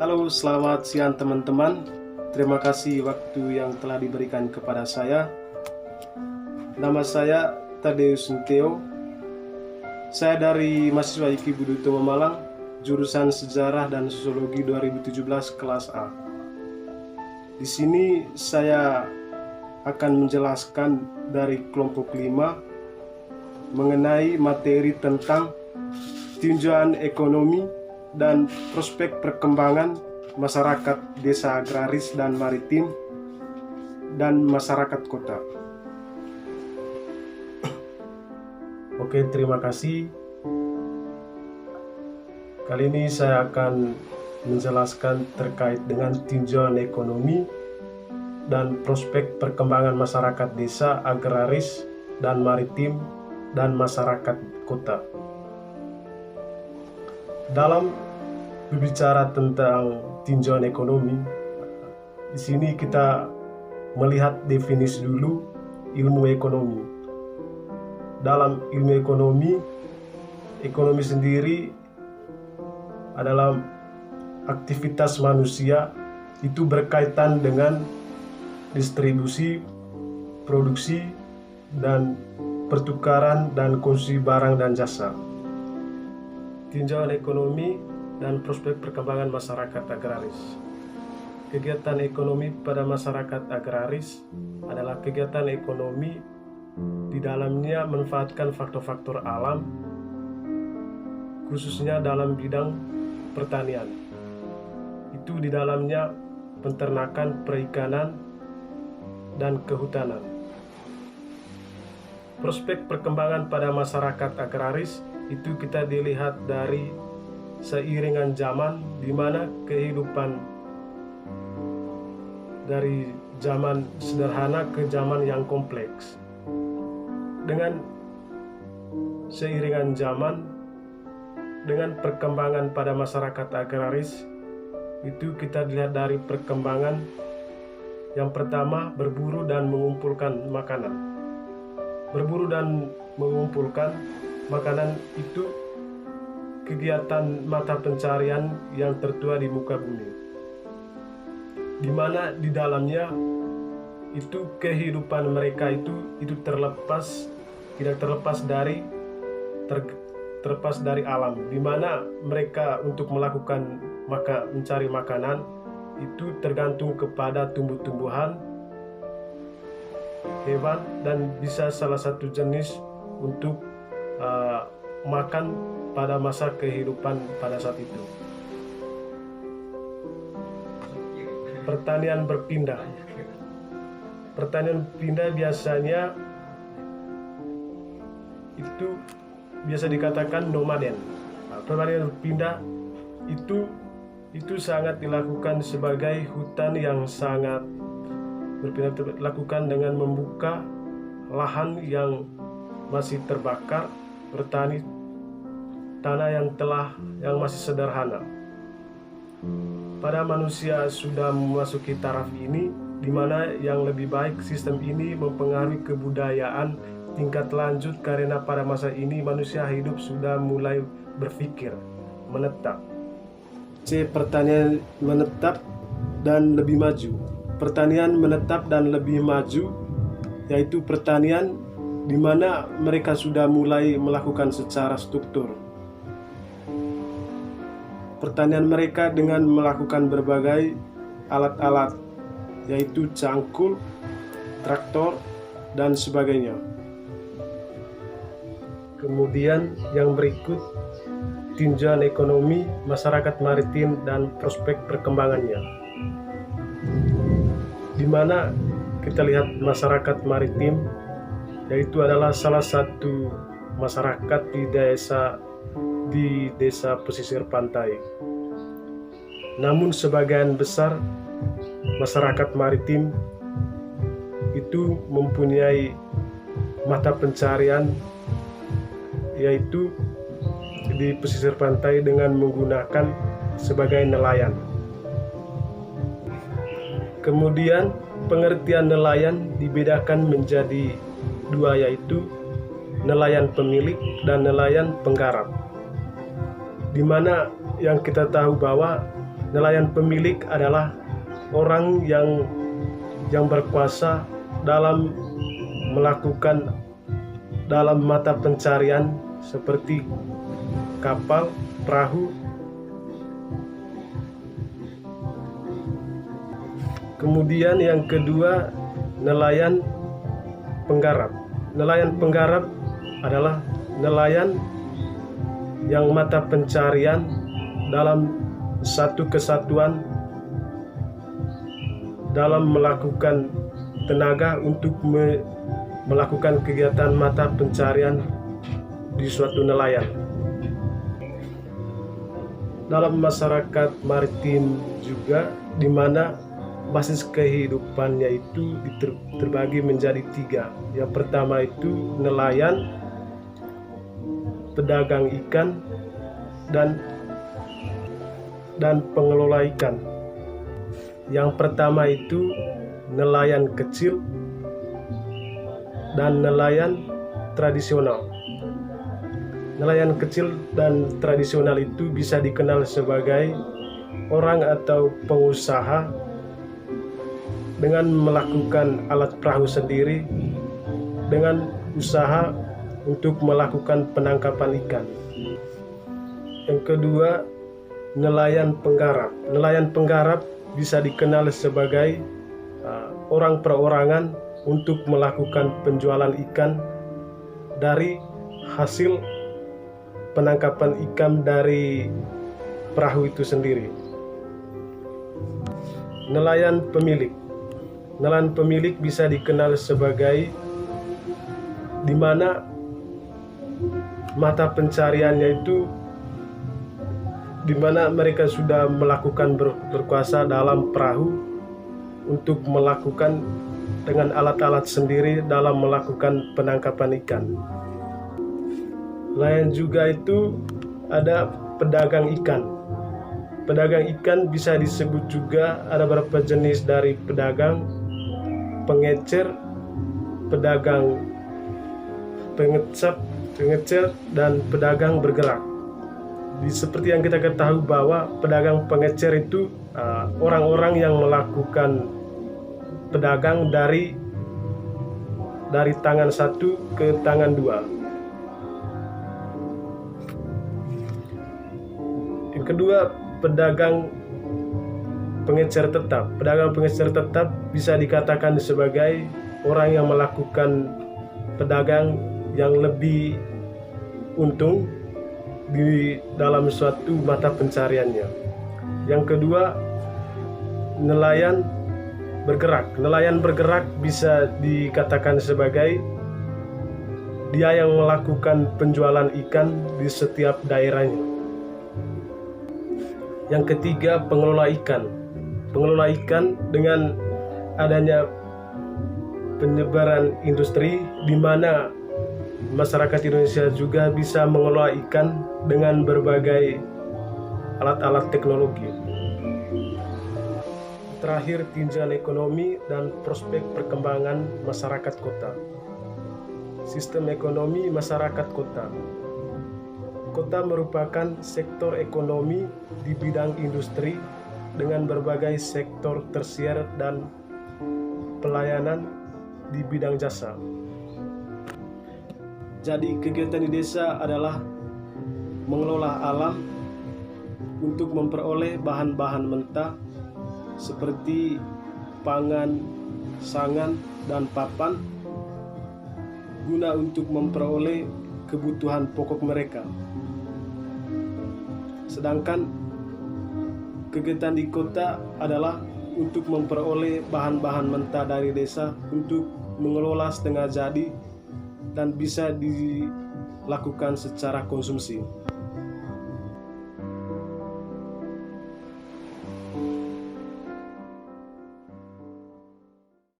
Halo, selamat siang teman-teman. Terima kasih waktu yang telah diberikan kepada saya. Nama saya Tadeus Nteo. Saya dari mahasiswa IKI Budi Utomo Malang, jurusan Sejarah dan Sosiologi 2017 kelas A. Di sini saya akan menjelaskan dari kelompok 5 mengenai materi tentang tinjauan ekonomi dan prospek perkembangan masyarakat desa agraris dan maritim dan masyarakat kota. Oke, terima kasih. Kali ini saya akan menjelaskan terkait dengan tinjauan ekonomi dan prospek perkembangan masyarakat desa agraris dan maritim dan masyarakat kota. Dalam berbicara tentang tinjauan ekonomi, di sini kita melihat definisi dulu ilmu ekonomi. Dalam ilmu ekonomi, ekonomi sendiri adalah aktivitas manusia itu berkaitan dengan distribusi, produksi, dan pertukaran dan konsumsi barang dan jasa. Tinjauan ekonomi dan prospek perkembangan masyarakat agraris. Kegiatan ekonomi pada masyarakat agraris adalah kegiatan ekonomi di dalamnya memanfaatkan faktor-faktor alam, khususnya dalam bidang pertanian. Itu di dalamnya peternakan, perikanan, dan kehutanan. Prospek perkembangan pada masyarakat agraris itu kita dilihat dari seiringan zaman, di mana kehidupan dari zaman sederhana ke zaman yang kompleks. Dengan seiringan zaman, dengan perkembangan pada masyarakat agraris, itu kita dilihat dari perkembangan yang pertama, berburu dan mengumpulkan makanan. Berburu dan mengumpulkan makanan itu kegiatan mata pencarian yang tertua di muka bumi, di mana di dalamnya itu kehidupan mereka itu tidak terlepas dari alam, di mana mereka untuk melakukan mencari makanan itu tergantung kepada tumbuh-tumbuhan, hewan, dan bisa salah satu jenis untuk makan pada masa kehidupan pada saat itu. Pertanian berpindah. Pertanian pindah biasanya itu biasa dikatakan nomaden. Pertanian berpindah itu sangat dilakukan sebagai hutan yang sangat berpindah, dilakukan dengan membuka lahan yang masih terbakar, bertani tanah yang masih sederhana. Pada manusia sudah memasuki taraf ini, di mana yang lebih baik sistem ini mempengaruhi kebudayaan tingkat lanjut, karena pada masa ini manusia hidup sudah mulai berpikir menetap. Pertanian menetap dan lebih maju. Pertanian menetap dan lebih maju, yaitu pertanian di mana mereka sudah mulai melakukan secara struktur. Pertanian mereka dengan melakukan berbagai alat-alat, yaitu cangkul, traktor, dan sebagainya. Kemudian yang berikut, tinjauan ekonomi masyarakat maritim dan prospek perkembangannya, di mana kita lihat masyarakat maritim, yaitu adalah salah satu masyarakat di desa pesisir pantai. Namun sebagian besar masyarakat maritim itu mempunyai mata pencarian, yaitu di pesisir pantai dengan menggunakan sebagai nelayan. Kemudian pengertian nelayan dibedakan menjadi dua, yaitu nelayan pemilik dan nelayan penggarap. Di mana yang kita tahu bahwa nelayan pemilik adalah orang yang berkuasa dalam melakukan dalam mata pencarian seperti kapal, perahu. Kemudian yang kedua, nelayan penggarap. Nelayan penggarap adalah nelayan yang mata pencarian dalam satu kesatuan dalam melakukan tenaga untuk melakukan kegiatan mata pencarian di suatu nelayan. Dalam masyarakat maritim juga, di mana basis kehidupannya itu terbagi menjadi 3. Yang pertama itu nelayan, pedagang ikan, dan pengelola ikan. Yang pertama itu nelayan kecil dan nelayan tradisional. Nelayan kecil dan tradisional itu bisa dikenal sebagai orang atau pengusaha dengan melakukan alat perahu sendiri dengan usaha untuk melakukan penangkapan ikan. Yang kedua, nelayan penggarap. Nelayan penggarap bisa dikenal sebagai orang perorangan untuk melakukan penjualan ikan dari hasil penangkapan ikan dari perahu itu sendiri. Nelayan pemilik. Nelayan pemilik bisa dikenal sebagai di mana mata pencariannya itu di mana mereka sudah melakukan berkuasa dalam perahu untuk melakukan dengan alat-alat sendiri dalam melakukan penangkapan ikan. Lain juga itu ada pedagang ikan. Pedagang ikan bisa disebut juga ada beberapa jenis dari pedagang, pengecer, pedagang pengecer, dan pedagang bergerak. Seperti yang kita ketahui bahwa pedagang pengecer itu orang-orang yang melakukan pedagang dari tangan satu ke tangan dua. Yang kedua, pedagang pengecer tetap. Pedagang pengecer tetap bisa dikatakan sebagai orang yang melakukan pedagang yang lebih untung di dalam suatu mata pencariannya. Yang kedua, nelayan bergerak. Nelayan bergerak bisa dikatakan sebagai dia yang melakukan penjualan ikan di setiap daerahnya. Yang ketiga, pengelola ikan. Pengelola ikan dengan adanya penyebaran industri di mana masyarakat Indonesia juga bisa mengelola ikan dengan berbagai alat-alat teknologi. Terakhir, tinjauan ekonomi dan prospek perkembangan masyarakat kota. Sistem ekonomi masyarakat kota. Kota merupakan sektor ekonomi di bidang industri dengan berbagai sektor tersier dan pelayanan di bidang jasa. Jadi kegiatan di desa adalah mengelola alam untuk memperoleh bahan-bahan mentah seperti pangan, sangan, dan papan guna untuk memperoleh kebutuhan pokok mereka. Sedangkan kegiatan di kota adalah untuk memperoleh bahan-bahan mentah dari desa untuk mengelola setengah jadi dan bisa dilakukan secara konsumsi.